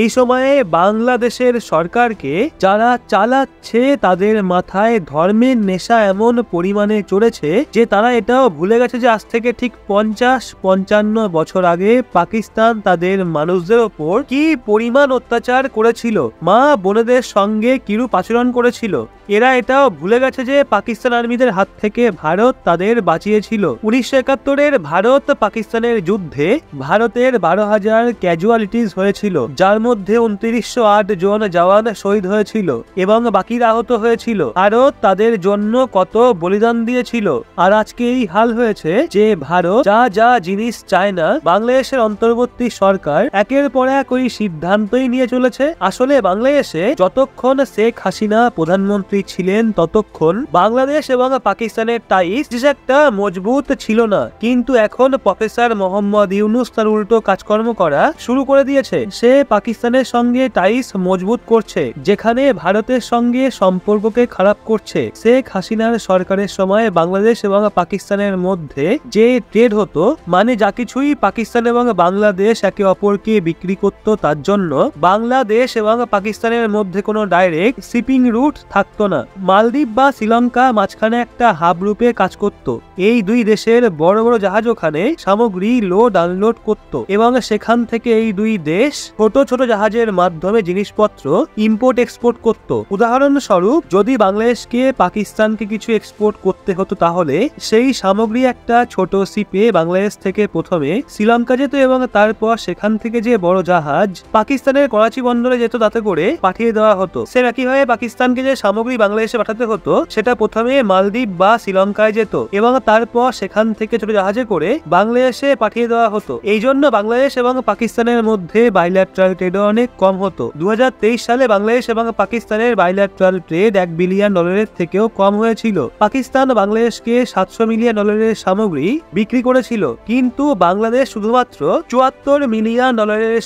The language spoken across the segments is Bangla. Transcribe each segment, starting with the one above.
এই সময়ে বাংলাদেশের সরকারকে যারা চালাচ্ছে তাদের মাথায় ধর্মের নেশা এমন পরিমাণে চড়েছে যে তারা এটাও ভুলে গেছে যে আজ থেকে ঠিক 50-55 বছর আগে পাকিস্তান তাদের মানুষদের ওপর কি পরিমাণ অত্যাচার করেছিল, মা বোনেদের সঙ্গে কিরূপ আচরণ করেছিল। এরা এটাও ভুলে গেছে যে পাকিস্তান আর্মিদের হাত থেকে ভারত তাদের বাঁচিয়েছিল। 1971-এর ভারত পাকিস্তানের যুদ্ধে ভারতের 12,000 ক্যাজুয়ালিটিস হয়েছিল, যার মধ্যে 2908 জন জওয়ান শহীদ হয়েছিল এবং বাকিরা আহত হয়েছিল। ভারত তাদের জন্য কত বলিদান দিয়েছিল। আর আজকে এই হাল হয়েছে যে ভারত যা যা জিনিস চায় না, বাংলাদেশের অন্তর্বর্তী সরকার একের পর এক ওই সিদ্ধান্তই নিয়ে চলেছে। আসলে বাংলাদেশে যতক্ষণ শেখ হাসিনা প্রধানমন্ত্রী ছিলেন ততক্ষণ বাংলাদেশ এবং পাকিস্তানের টাইস একটা মজবুত ছিল না, কিন্তু এখন প্রফেসর মোহাম্মদ ইউনূস তার উল্টো কাজকর্ম করা শুরু করে দিয়েছে। সে পাকিস্তানের সঙ্গে টাইস মজবুত করছে, যেখানে ভারতের সঙ্গে সম্পর্ককে খারাপ করছে। শেখ হাসিনার সরকারের সময় বাংলাদেশ এবং পাকিস্তানের মধ্যে যে ট্রেড হতো, মানে যা কিছুই পাকিস্তান এবং বাংলাদেশ একে অপরকে বিক্রি করত, তার জন্য বাংলাদেশ এবং পাকিস্তানের মধ্যে কোনো ডাইরেক্ট শিপিং রুট থাকতো না। মালদ্বীপ বা শ্রীলঙ্কা মাঝখানে একটা হাব রূপে কাজ করত। এই দুই দেশের বড় বড় জাহাজ ওখানে সামগ্রী লোড আনলোড করত এবং সেখান থেকে এই দুই দেশ ছোট ছোট জাহাজের মাধ্যমে জিনিসপত্র ইম্পোর্ট এক্সপোর্ট করত। উদাহরণস্বরূপ, যদি বাংলাদেশকে পাকিস্তানকে কিছু এক্সপোর্ট করতে হতো তাহলে সেই সামগ্রী একটা ছোট শিপে বাংলাদেশ থেকে প্রথমে শ্রীলঙ্কা যেত এবং তারপর সেখান থেকে যে বড় জাহাজ পাকিস্তানের করাচি বন্দরে যেত তাতে করে পাঠিয়ে দেওয়া হতো। সে একইভাবে পাকিস্তানকে যে সামগ্রী বাংলাদেশে পাঠাতে হতো সেটা প্রথমে মালদ্বীপ বা শ্রীলঙ্কায় যেত এবং তারপর সেখান থেকে ছোট জাহাজে করে বাংলাদেশে পাঠিয়ে দেওয়া হতো। এই জন্য বাংলাদেশ এবং পাকিস্তানের মধ্যে বাইল্যাট্রাল ট্রেড অনেক কম হতো। 2023 সালে বাংলাদেশ এবং পাকিস্তানের বাইল্যাট্রাল ট্রেড $1 বিলিয়ন থেকেও কম হয়েছিল। পাকিস্তান বাংলাদেশকে $700 মিলিয়ন সামগ্রী বিক্রি করেছিল, কিন্তু বাংলাদেশ শুধুমাত্র $74 মিলিয়ন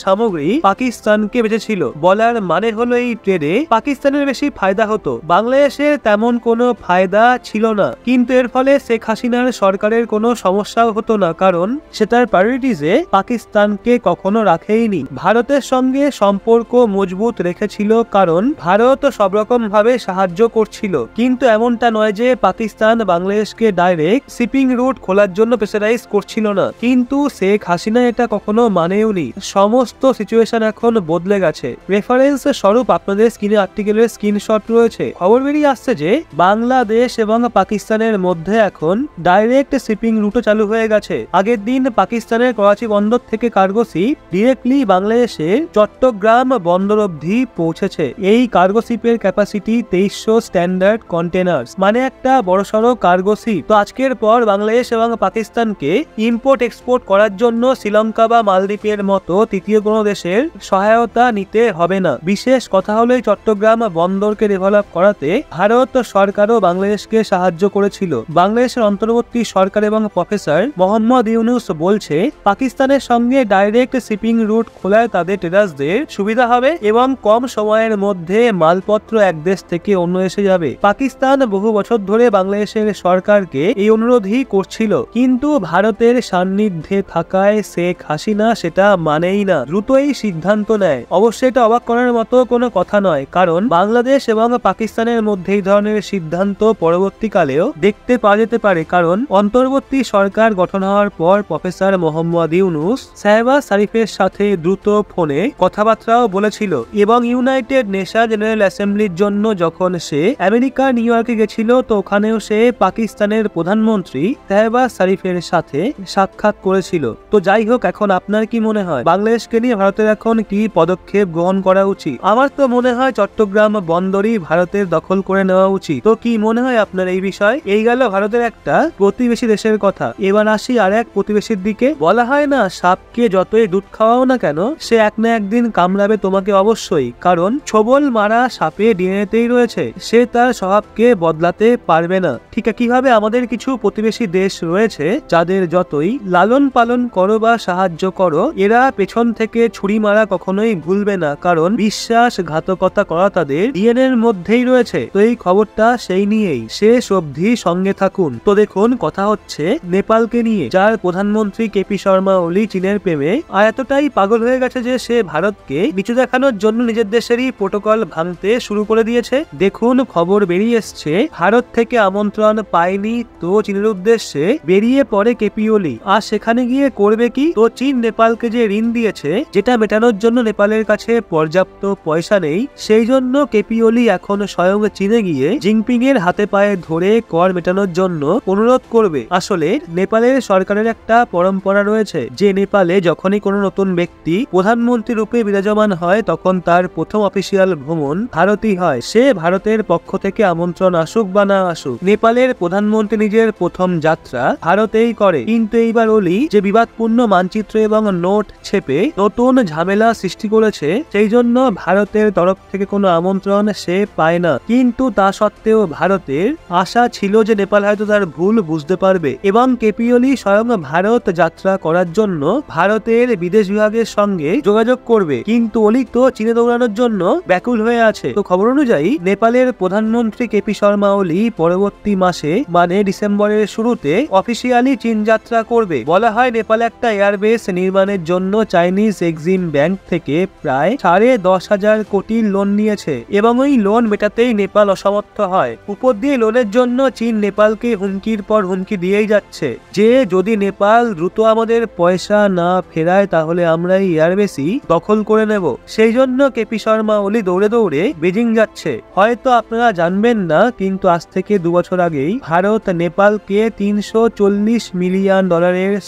সামগ্রী পাকিস্তানকে বেচেছিল। বলার মানে হলো এই ট্রেডে পাকিস্তানের বেশি ফায়দা হতো, বাংলাদেশের তেমন কোনো ফায়দা ছিল না। কিন্তু এর ফলে শেখ হাসিনার সরকারের কোনো সমস্যাও হতো না, কারণ সে তার প্রায়োরিটিজে পাকিস্তানকে কখনো রাখেইনি। ভারতের সঙ্গে সম্পর্ক মজবুত রেখেছিল, কারণ ভারত সব রকম ভাবে সাহায্য করছিল। কিন্তু এমনটা নয় যে পাকিস্তান বাংলাদেশকে ডাইরেক্ট শিপিং রুট খোলার জন্য প্রেসারাইজ করছিল না, কিন্তু শেখ হাসিনা এটা কখনো মানেওনি। সমস্ত সিচুয়েশন এখন বদলে গেছে। রেফারেন্স স্বরূপ আপনাদের স্ক্রিনে আর্টিকেলের স্ক্রিনশট রয়েছে। খবর বেরিয়ে আসছে যে বাংলাদেশ এবং পাকিস্তানের মধ্যে এখন ডাইরেক্ট শিপিং রুটও চালু হয়ে গেছে। আগের দিন পাকিস্তানের করাচি বন্দর থেকে কার্গো শিপ ডিরেক্টলি বাংলাদেশের চট্টগ্রাম বন্দর অবধি পৌঁছেছে। এই কার্গো শিপের ক্যাপাসিটি 2300 স্ট্যান্ডার্ড কন্টেনার্স, মানে একটা বড়সড় কার্গো শিপ। তো আজকের পর বাংলাদেশ এবং পাকিস্তানকে ইম্পোর্ট এক্সপোর্ট করার জন্য শ্রীলঙ্কা বা মালদ্বীপের মতো তৃতীয় কোনো দেশের সহায়তা নিতে হবে না। বিশেষ কথা হলো এই চট্টগ্রাম বন্দরকে ডেভেলপ করাতে ভারত সরকারও বাংলাদেশকে সাহায্য করেছিল। বাংলাদেশের অন্তর্বর্তী সরকার এবং প্রফেসর মোহাম্মদ ইউনূস বলছে পাকিস্তানের সঙ্গে ডাইরেক্ট শিপিং রুট খোলায় তাদের ট্রেডার্সদের সুবিধা হবে এবং কম সময়ের মধ্যে মালপত্র এক দেশ থেকে অন্য দেশে যাবে। পাকিস্তান বহু বছর ধরে বাংলাদেশের সরকারকে এই অনুরোধই করছিল, কিন্তু ভারতের সান্নিধ্যে থাকায় শেখ হাসিনা সেটা মানেই না, দ্রুতই সিদ্ধান্ত নেয়। অবশ্যই এটা অবাক করার মতো কোনো কথা নয়, কারণ বাংলাদেশ এবং পাকিস্তানের মধ্যে এই ধরনের সিদ্ধান্ত পরবর্তীকালেও দেখতে পাওয়া যেতে পারে। কারণ অন্তর্বর্তী সরকার গঠন হওয়ার পর প্রফেসর মোহাম্মদ ইউনূস শাহবাজ শরীফের সাথে দ্রুত ফোনে কথাবার্তাও বলেছিল এবং ইউনাইটেড নেশন জেনারেল অ্যাসেম্বলির জন্য যখন সে আমেরিকা নিউ ইয়র্কে গেছিল, তো ওখানেও সে পাকিস্তানের প্রধানমন্ত্রী শাহবাজ শরীফের সাথে সাক্ষাৎ করেছিল। তো যাই হোক, এখন আপনার কি মনে হয় বাংলাদেশকে নিয়ে ভারতের এখন কি পদক্ষেপ গ্রহণ করা উচিত? আমার তো মনে হয় চট্টগ্রাম বন্দরই ভারতের দখল করে নেওয়া উচিত। তো কি মনে হয় আপনার এই বিষয়? এই গেল ভারতের একটা প্রতিবেশী দেশের কথা। এবার আসি আর এক প্রতিবেশীর দিকে। বলা হয় না, সাপকে যতই দুধ খাওয়াও না কেন সে এক না একদিন কামড়াবে তোমাকে অবশ্যই, কারণ ছোবল মারা সাপে ডিএনএতেই রয়েছে, সে তার স্বভাবকে বদলাতে পারবে না। ঠিক কিভাবে আমাদের কিছু প্রতিবেশী দেশ রয়েছে যাদের যতই লালন পালন করো বা সাহায্য করো, এরা পেছন থেকে ছুরি মারা কখনোই ভুলবে না, কারণ বিশ্বাসঘাতকতা করা তাদের ডিএনএর মধ্যেই রয়েছে। রয়েছে। তো এই খবরটা সেই নিয়েই, শেষ অবধি সঙ্গে থাকুন। তো দেখুন, কথা হচ্ছে নেপালকে নিয়ে, যার প্রধানমন্ত্রী কেপি শর্মা ওলি চীনের প্রেমে এতটাই পাগল হয়ে গেছে যে সে ভারতকে নিচু দেখানোর জন্য নিজের দেশেরই প্রোটোকল ভাঙতে শুরু করে দিয়েছে। দেখুন, খবর বেরিয়ে এসছে ভারত থেকে আমন্ত্রণ পায়নি তো চীনের উদ্দেশ্যে বেরিয়ে পড়ে কেপি ওলি। আর সেখানে গিয়ে করবে কি? তো চীন নেপালকে যে ঋণ দিয়েছে, যেটা মেটানোর জন্য নেপালের কাছে পর্যাপ্ত পয়সা নেই, সেই জন্য কেপি ওলি এখন স্বয়ং চীনে গিয়ে জিনপিং এর হাতে পায়ে ধরে কর মেটানোর জন্য অনুরোধ করবে। আসলে নেপালের সরকারের একটা পরম্পরা রয়েছে যে নেপালে যখনই কোনো নতুন ব্যক্তি প্রধানমন্ত্রী রূপে বিরাজমান হয় তখন তার প্রথম অফিসিয়াল ভ্রমণ ভারতই হয়। সে ভারতের পক্ষ থেকে আমন্ত্রণ আসুক বা না আসুক, নেপালের প্রধানমন্ত্রী নিজের প্রথম যাত্রা ভারতেই করে। কিন্তু এইবার ওলি যে বিবাদপূর্ণ মানচিত্র এবং নোট ছেপে নতুন ঝামেলা সৃষ্টি করেছে, সেই জন্য ভারতের তরফ থেকে কোনো আমন্ত্রণ সে পায় না। কিন্তু তা সত্ত্বেও ভারতের আশা ছিল যে নেপাল হয়তো তার ভুল বুঝতে পারবে এবং কেপি ওলি স্বয়ং ভারত যাত্রা করার জন্য ভারতের বিদেশ বিভাগের সঙ্গে যোগাযোগ করবে। কিন্তু ওলি তো চীনে দৌড়ানোর জন্য ব্যাকুল হয়ে আছে। তো খবর অনুযায়ী নেপালের প্রধানমন্ত্রী কেপি শর্মা ওলি পরবর্তী মাসে মানে ডিসেম্বরের শুরুতে অফিসিয়ালি চীন যাত্রা করবে। বলা হয় নেপাল একটা এয়ারবেস নির্মাণের জন্য চাইনিজ এক্সিম ব্যাংক থেকে প্রায় 10,500 কোটির লোন নিয়েছে এবং ওই লোন মেটাতেই নেপাল অসমর্থ হয়। উপর দিয়ে লোনের জন্য চীন নেপালকে হুমকির পর হুমকি দিয়েই যাচ্ছে যে যদি নেপাল দ্রুত আমাদের পয়সা না ফেরায় তাহলে আমরা এই এয়ারবেসই দখল করে নেব। সেই জন্য কেপি শর্মা ওলি দৌড়ে দৌড়ে বেজিং যাচ্ছে। হয়তো আপনারা জানবেন না, কিন্তু আজ থেকে 2 বছর আগেই ভারত নেপালকে $340 মিলিয়ন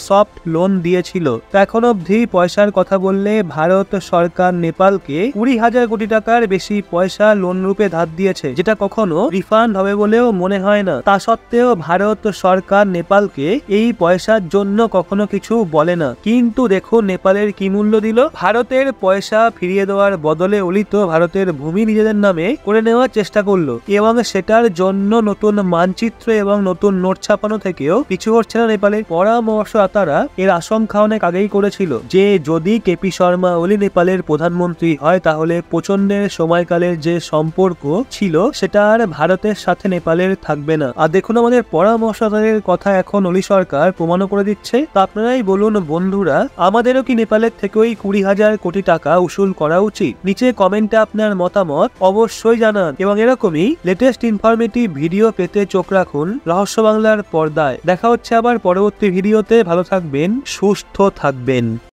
সফট লোন দিয়েছিল। এখন অবধি পয়সার কথা বললে ভারত সরকার নেপালকে 20,000 কোটি টাকার বেশি পয়সা লোন রূপে ধার দিয়েছে, যেটা কখনো রিফান্ড হবে বলেও মনে হয় না। তা সত্ত্বেও ভারত সরকার নেপালকে এই পয়সার জন্য কখনো কিছু বলে না। কিন্তু দেখুন নেপালের কি মূল্য দিল। ভারতের পয়সা ফিরিয়ে দেওয়ার বদলে ওলি তো ভারতের ভূমি নিজেদের নামে করে নেওয়ার চেষ্টা করলো এবং সেটার জন্য নতুন মানচিত্র এবং নতুন নোট ছাপানো থেকেও পিছু হচ্ছে না নেপালের পরামর্শদাতারা। এর আশঙ্কা অনেক আগেই করেছিল যে যদি কেপি শর্মা ওলি নেপালের প্রধানমন্ত্রী হয় তাহলে প্রচন্ডের সময়কালের যে সম্পর্ক ছিল সেটা আর ভারতের সাথে নেপালের থাকবে না। আর দেখুন আমাদের পরামর্শদাতাদের কথা এখন ওলি সরকার প্রমাণও করে দিচ্ছে। তা আপনারাই বলুন বন্ধুরা, আমাদেরও কি নেপালের থেকে ওই 20,000 কোটি টাকা উসুল করা উচিত? নিচে কমেন্টে আপনার মতামত অবশ্যই জানান এবং এরকমই লেটেস্ট ইনফরমেটিভ ভিডিও পেতে চোখ রাখুন রহস্য বাংলার পর্দায়। দেখা হচ্ছে আবার পরবর্তী ভিডিওতে। ভালো থাকবেন, সুস্থ থাকবেন।